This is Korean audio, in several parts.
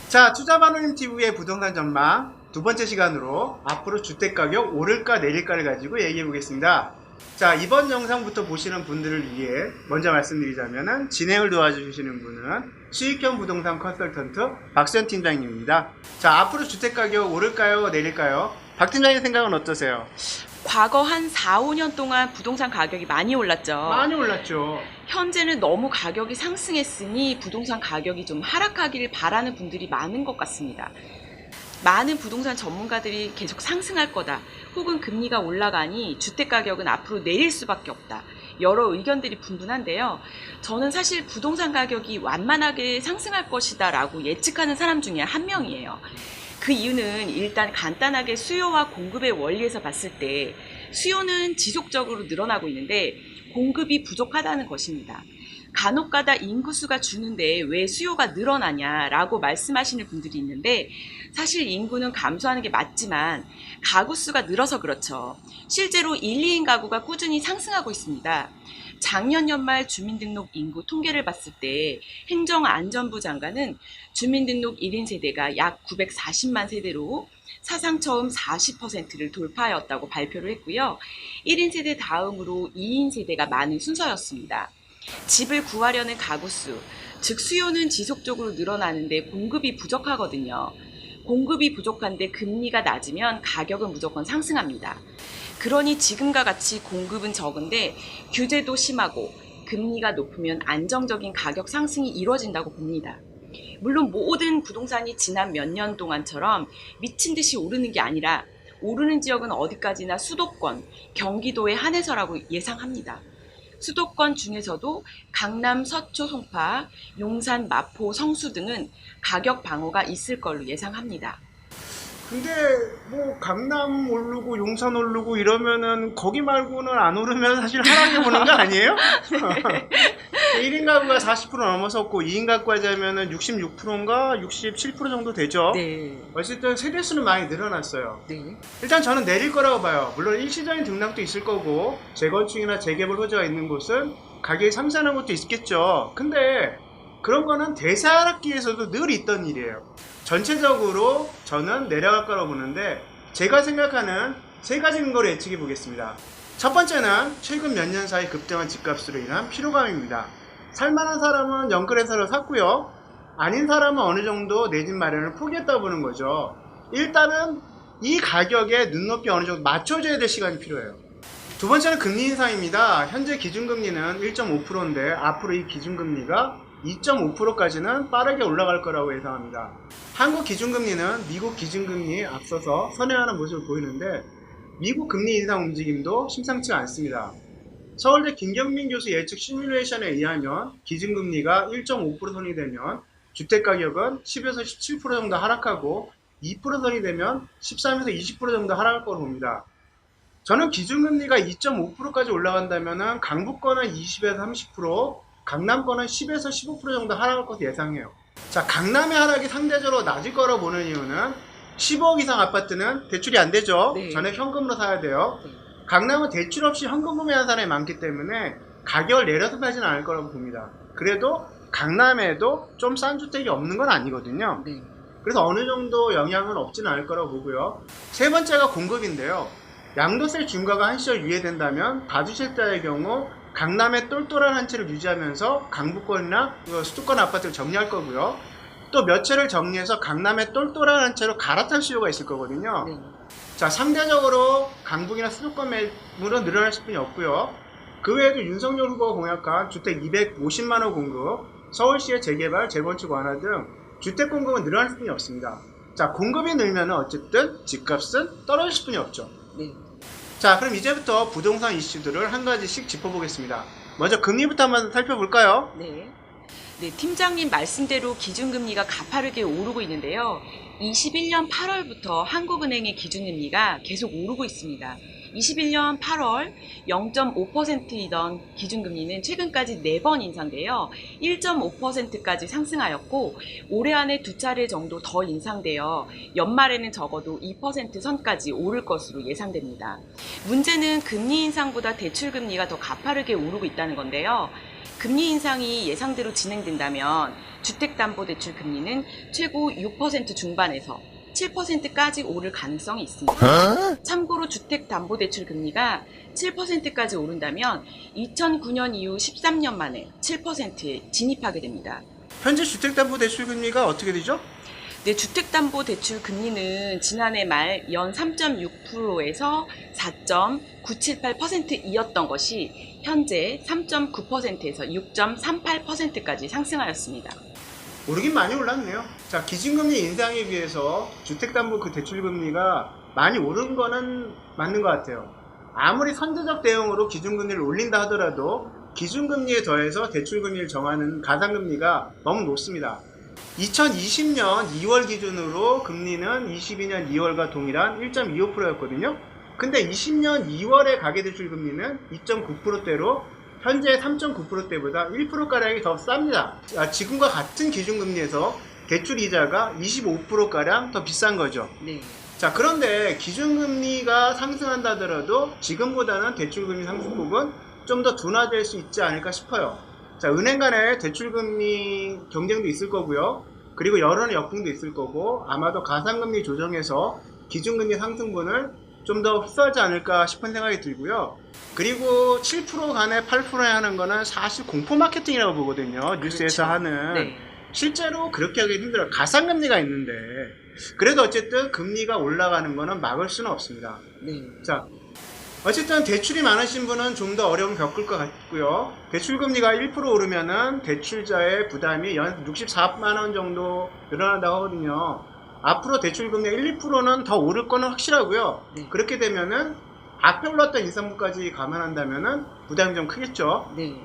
자, 투자바노님 TV의 부동산 전망 두 번째 시간으로 앞으로 주택가격 오를까 내릴까를 가지고 얘기해 보겠습니다. 자, 이번 영상부터 보시는 분들을 위해 먼저 말씀드리자면은 진행을 도와주시는 분은 수익형 부동산 컨설턴트 박수현 팀장님입니다. 자, 앞으로 주택가격 오를까요 내릴까요? 박 팀장님 생각은 어떠세요? 과거 한 4, 5년 동안 부동산 가격이 많이 올랐죠. 많이 올랐죠. 현재는 너무 가격이 상승했으니 부동산 가격이 좀 하락하기를 바라는 분들이 많은 것 같습니다. 많은 부동산 전문가들이 계속 상승할 거다, 혹은 금리가 올라가니 주택가격은 앞으로 내릴 수밖에 없다, 여러 의견들이 분분한데요. 저는 사실 부동산 가격이 완만하게 상승할 것이다 라고 예측하는 사람 중에 한 명이에요. 그 이유는 일단 간단하게 수요와 공급의 원리에서 봤을 때 수요는 지속적으로 늘어나고 있는데 공급이 부족하다는 것입니다. 간혹가다 인구수가 주는데 왜 수요가 늘어나냐라고 말씀하시는 분들이 있는데, 사실 인구는 감소하는 게 맞지만 가구수가 늘어서 그렇죠. 실제로 1, 2인 가구가 꾸준히 상승하고 있습니다. 작년 연말 주민등록 인구 통계를 봤을 때 행정안전부 장관은 주민등록 1인 세대가 약 940만 세대로 사상 처음 40%를 돌파하였다고 발표를 했고요. 1인 세대 다음으로 2인 세대가 많은 순서였습니다. 집을 구하려는 가구수, 즉 수요는 지속적으로 늘어나는데 공급이 부족하거든요. 공급이 부족한데 금리가 낮으면 가격은 무조건 상승합니다. 그러니 지금과 같이 공급은 적은데 규제도 심하고 금리가 높으면 안정적인 가격 상승이 이루어진다고 봅니다. 물론 모든 부동산이 지난 몇 년 동안처럼 미친 듯이 오르는 게 아니라 오르는 지역은 어디까지나 수도권, 경기도에 한해서라고 예상합니다. 수도권 중에서도 강남, 서초, 송파, 용산, 마포, 성수 등은 가격 방어가 있을 걸로 예상합니다. 근데 뭐 강남 오르고 용산 오르고 이러면은 거기 말고는 안 오르면 사실 하락해 보는 거 아니에요? 1인 가구가 40% 넘어섰고 2인 가구 하자면은 66%인가 67% 정도 되죠. 네. 어쨌든 세대수는 많이 늘어났어요. 네. 일단 저는 내릴 거라고 봐요. 물론 일시적인 등락도 있을 거고 재건축이나 재개발 호재가 있는 곳은 가격이 상승하는 것도 있겠죠. 근데 그런 거는 대사하락기에서도 늘 있던 일이에요. 전체적으로 저는 내려갈 거라고 보는데, 제가 생각하는 세 가지 근거로 예측해 보겠습니다. 첫 번째는 최근 몇 년 사이 급등한 집값으로 인한 피로감입니다. 살만한 사람은 연끌해서를 샀고요, 아닌 사람은 어느 정도 내 집 마련을 포기했다 보는 거죠. 일단은 이 가격에 눈높이 어느 정도 맞춰줘야 될 시간이 필요해요. 두 번째는 금리 인상입니다. 현재 기준금리는 1.5%인데 앞으로 이 기준금리가 2.5%까지는 빠르게 올라갈 거라고 예상합니다. 한국 기준금리는 미국 기준금리에 앞서서 선행하는 모습을 보이는데, 미국 금리 인상 움직임도 심상치가 않습니다. 서울대 김경민 교수 예측 시뮬레이션에 의하면 기준금리가 1.5% 선이 되면 주택가격은 10에서 17% 정도 하락하고 2% 선이 되면 13에서 20% 정도 하락할 거로 봅니다. 저는 기준금리가 2.5%까지 올라간다면 강북권은 20에서 30%, 강남권은 10에서 15% 정도 하락할 것으로 예상해요. 자, 강남의 하락이 상대적으로 낮을 거라고 보는 이유는 15억 이상 아파트는 대출이 안 되죠. 네. 전액 현금으로 사야 돼요. 네. 강남은 대출 없이 현금 구매하는 사람이 많기 때문에 가격을 내려서 팔지는 않을 거라고 봅니다. 그래도 강남에도 좀 싼 주택이 없는 건 아니거든요. 네. 그래서 어느 정도 영향은 없지는 않을 거라고 보고요. 세 번째가 공급인데요. 양도세 중과가 한 시절 유예된다면 다주택자의 경우 강남의 똘똘한 한 채를 유지하면서 강북권이나 수도권 아파트를 정리할 거고요. 또 몇 채를 정리해서 강남의 똘똘한 한 채로 갈아탈 수요가 있을 거거든요. 네. 자, 상대적으로 강북이나 수도권 매물은 늘어날 수뿐이 없고요. 그 외에도 윤석열 후보가 공약한 주택 250만 호 공급, 서울시의 재개발, 재건축 완화 등 주택 공급은 늘어날 수뿐이 없습니다. 자, 공급이 늘면 어쨌든 집값은 떨어질 수뿐이 없죠. 네. 자, 그럼 이제부터 부동산 이슈들을 한 가지씩 짚어보겠습니다. 먼저 금리부터 한번 살펴볼까요? 네. 네, 팀장님 말씀대로 기준금리가 가파르게 오르고 있는데요. 21년 8월부터 한국은행의 기준금리가 계속 오르고 있습니다. 21년 8월 0.5%이던 기준금리는 최근까지 4번 인상되어 1.5%까지 상승하였고, 올해 안에 2차례 정도 더 인상되어 연말에는 적어도 2% 선까지 오를 것으로 예상됩니다. 문제는 금리 인상보다 대출금리가 더 가파르게 오르고 있다는 건데요. 금리 인상이 예상대로 진행된다면 주택담보대출 금리는 최고 6% 중반에서 7%까지 오를 가능성이 있습니다. 참고로 주택담보대출 금리가 7%까지 오른다면 2009년 이후 13년 만에 7%에 진입하게 됩니다. 현재 주택담보대출 금리가 어떻게 되죠? 네, 주택담보대출 금리는 지난해 말 연 3.6%에서 4.978%이었던 것이 현재 3.9%에서 6.38%까지 상승하였습니다. 오르긴 많이 올랐네요. 자, 기준금리 인상에 비해서 주택담보 그 대출금리가 많이 오른 거는 맞는 것 같아요. 아무리 선제적 대응으로 기준금리를 올린다 하더라도 기준금리에 더해서 대출금리를 정하는 가상금리가 너무 높습니다. 2020년 2월 기준으로 금리는 22년 2월과 동일한 1.25%였거든요. 근데 20년 2월에 가계대출금리는 2.9%대로 현재 3.9%대보다 1%가량이 더 쌉니다. 지금과 같은 기준금리에서 대출이자가 25%가량 더 비싼 거죠. 네. 자, 그런데 기준금리가 상승한다 하더라도 지금보다는 대출금리 상승폭은 좀 더 둔화될 수 있지 않을까 싶어요. 자, 은행 간의 대출금리 경쟁도 있을 거고요. 그리고 여론의 역풍도 있을 거고, 아마도 가상금리 조정에서 기준금리 상승분을 좀 더 흡수하지 않을까 싶은 생각이 들고요. 그리고 7% 간에 8%에 하는 거는 사실 공포 마케팅이라고 보거든요. 뉴스에서 그렇죠. 하는. 네. 실제로 그렇게 하기 힘들어요. 가상금리가 있는데. 그래도 어쨌든 금리가 올라가는 거는 막을 수는 없습니다. 네. 자, 어쨌든 대출이 많으신 분은 좀 더 어려움을 겪을 것 같고요. 대출금리가 1% 오르면은 대출자의 부담이 연 64만원 정도 늘어난다고 하거든요. 앞으로 대출금리 1, 2%는 더 오를 거는 확실하고요. 네. 그렇게 되면은 앞에 올랐던 인상분까지 감안한다면은 부담이 좀 크겠죠. 네.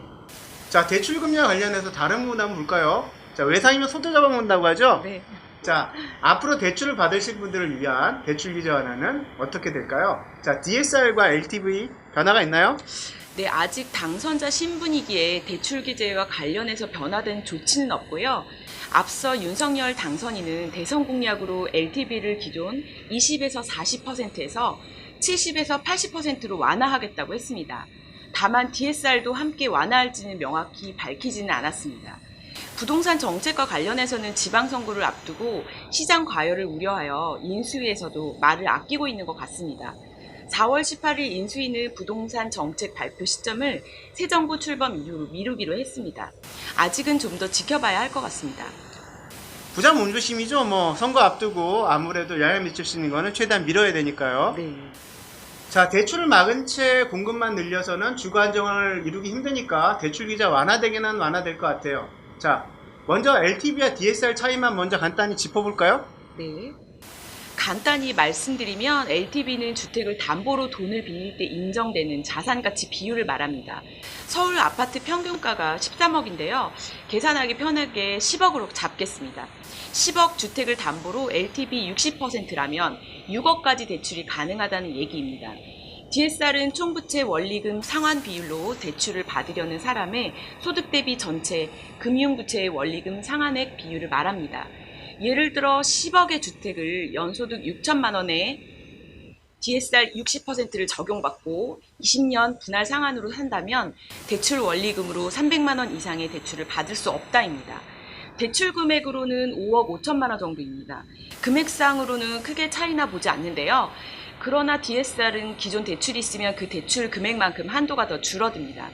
자, 대출금리와 관련해서 다른 부분 한번 볼까요? 자, 외상이면 소득 잡아본다고 하죠? 네. 자, 앞으로 대출을 받으실 분들을 위한 대출 규제 완화는 어떻게 될까요? 자, DSR과 LTV 변화가 있나요? 네, 아직 당선자 신분이기에 대출 규제와 관련해서 변화된 조치는 없고요. 앞서 윤석열 당선인은 대선 공약으로 LTV를 기존 20에서 40%에서 70에서 80%로 완화하겠다고 했습니다. 다만 DSR도 함께 완화할지는 명확히 밝히지는 않았습니다. 부동산 정책과 관련해서는 지방선거를 앞두고 시장 과열을 우려하여 인수위에서도 말을 아끼고 있는 것 같습니다. 4월 18일 인수위는 부동산 정책 발표 시점을 새 정부 출범 이후로 미루기로 했습니다. 아직은 좀 더 지켜봐야 할 것 같습니다. 부자 몸조심이죠. 뭐 선거 앞두고 아무래도 영향 미칠 수 있는 거는 최대한 미뤄야 되니까요. 네. 자, 대출을 막은 채 공급만 늘려서는 주거 안정을 이루기 힘드니까 대출 규제 완화되기는 완화될 것 같아요. 자, 먼저 LTV와 DSR 차이만 먼저 간단히 짚어볼까요? 네. 간단히 말씀드리면 LTV는 주택을 담보로 돈을 빌릴 때 인정되는 자산가치 비율을 말합니다. 서울 아파트 평균가가 13억인데요. 계산하기 편하게 10억으로 잡겠습니다. 10억 주택을 담보로 LTV 60%라면 6억까지 대출이 가능하다는 얘기입니다. DSR은 총부채 원리금 상환 비율로 대출을 받으려는 사람의 소득 대비 전체 금융부채의 원리금 상환액 비율을 말합니다. 예를 들어 10억의 주택을 연소득 6천만 원에 DSR 60%를 적용받고 20년 분할 상환으로 한다면 대출 원리금으로 300만 원 이상의 대출을 받을 수 없다입니다. 대출 금액으로는 5억 5천만 원 정도입니다. 금액상으로는 크게 차이나 보지 않는데요. 그러나 DSR은 기존 대출이 있으면 그 대출 금액만큼 한도가 더 줄어듭니다.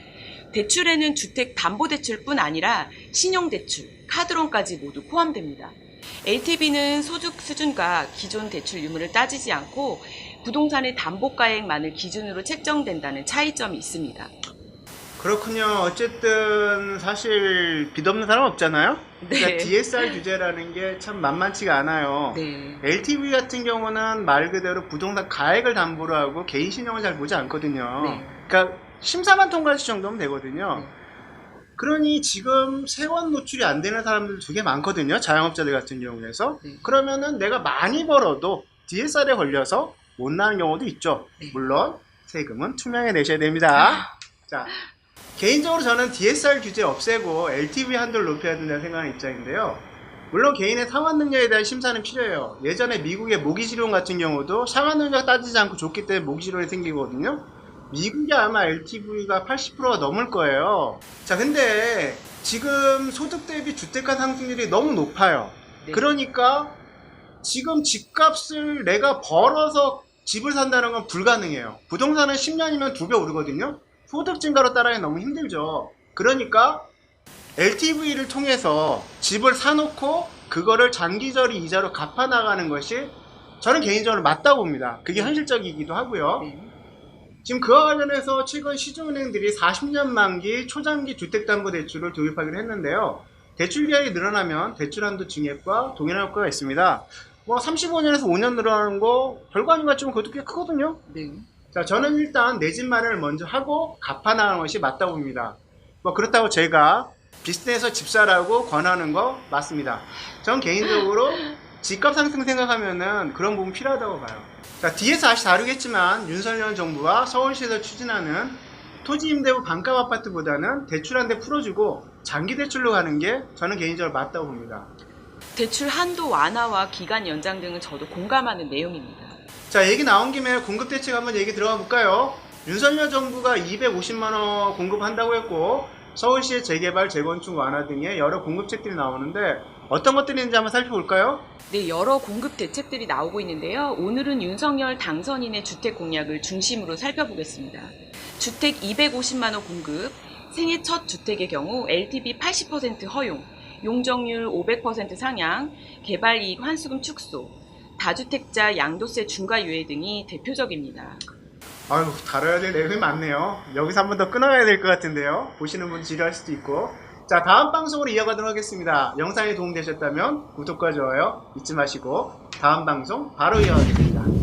대출에는 주택담보대출뿐 아니라 신용대출, 카드론까지 모두 포함됩니다. LTV는 소득 수준과 기존 대출 유무를 따지지 않고 부동산의 담보가액만을 기준으로 책정된다는 차이점이 있습니다. 그렇군요. 어쨌든 사실 빚 없는 사람 없잖아요. 네. 그러니까 DSR 규제라는 게 참 만만치가 않아요. 네. LTV 같은 경우는 말 그대로 부동산 가액을 담보로 하고 개인 신용을 잘 보지 않거든요. 네. 그러니까 심사만 통과할 정도면 되거든요. 네. 그러니 지금 세원 노출이 안 되는 사람들 되게 많거든요. 자영업자들 같은 경우에서. 네. 그러면은 내가 많이 벌어도 DSR에 걸려서 못 나는 경우도 있죠. 네. 물론 세금은 투명히 내셔야 됩니다. 자, 개인적으로 저는 DSR 규제 없애고 LTV 한도를 높여야 된다는 생각하는 입장인데요. 물론 개인의 상환 능력에 대한 심사는 필요해요. 예전에 미국의 모기지론 같은 경우도 상환 능력 따지지 않고 줬기 때문에 모기지론이 생기거든요. 미국이 아마 LTV가 80%가 넘을 거예요. 자, 근데 지금 소득 대비 주택가 상승률이 너무 높아요. 네. 그러니까 지금 집값을 내가 벌어서 집을 산다는 건 불가능해요. 부동산은 10년이면 2배 오르거든요. 소득 증가로 따라가기 너무 힘들죠. 그러니까 LTV를 통해서 집을 사놓고 그거를 장기적인 이자로 갚아나가는 것이 저는 개인적으로 맞다고 봅니다. 그게 현실적이기도 하고요. 네. 지금 그와 관련해서 최근 시중은행들이 40년 만기 초장기 주택담보대출을 도입하기로 했는데요. 대출 기간이 늘어나면 대출한도 증액과 동일한 효과가 있습니다. 뭐 35년에서 5년 늘어나는 거 별거 아닌 것 같지만 그것도 꽤 크거든요. 네. 자, 저는 일단 내 집 마련을 먼저 하고 갚아나가는 것이 맞다고 봅니다. 뭐 그렇다고 제가 비슷해서 집사라고 권하는 거 맞습니다. 전 개인적으로 집값 상승 생각하면은 그런 부분 필요하다고 봐요. 자, 뒤에서 다시 다루겠지만 윤석열 정부가 서울시에서 추진하는 토지 임대부 반값 아파트보다는 대출 한 대 풀어주고 장기 대출로 가는 게 저는 개인적으로 맞다고 봅니다. 대출 한도 완화와 기간 연장 등은 저도 공감하는 내용입니다. 자, 얘기 나온 김에 공급 대책 한번 얘기 들어가 볼까요? 윤석열 정부가 250만원 공급한다고 했고 서울시의 재개발, 재건축 완화 등의 여러 공급책들이 나오는데 어떤 것들이 있는지 한번 살펴볼까요? 네, 여러 공급 대책들이 나오고 있는데요. 오늘은 윤석열 당선인의 주택 공약을 중심으로 살펴보겠습니다. 주택 250만 호 공급, 생애 첫 주택의 경우 LTV 80% 허용, 용적률 500% 상향, 개발이익 환수금 축소, 다주택자 양도세 중과 유예 등이 대표적입니다. 아유, 다뤄야 될 내용이 많네요. 여기서 한 번 더 끊어가야 될 것 같은데요. 보시는 분 지루할 수도 있고. 자, 다음 방송으로 이어가도록 하겠습니다. 영상이 도움되셨다면 구독과 좋아요 잊지 마시고 다음 방송 바로 이어가겠습니다.